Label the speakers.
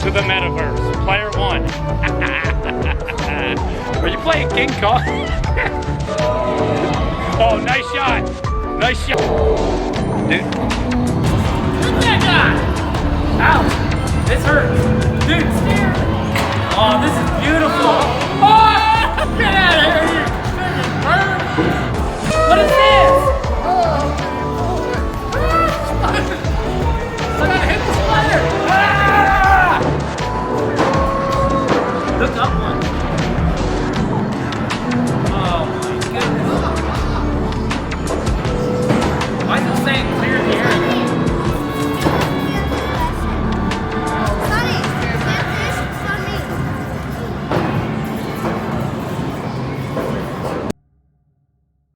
Speaker 1: to the metaverse. Player one. Are you playing King Kong? Oh, nice shot. Nice shot. Dude. Look at that guy. Ouch. This hurts. Dude, scared. Oh, this is beautiful. Oh, get out of here, you freaking bird. What is this? I gotta hit the spider. Ah! Look up.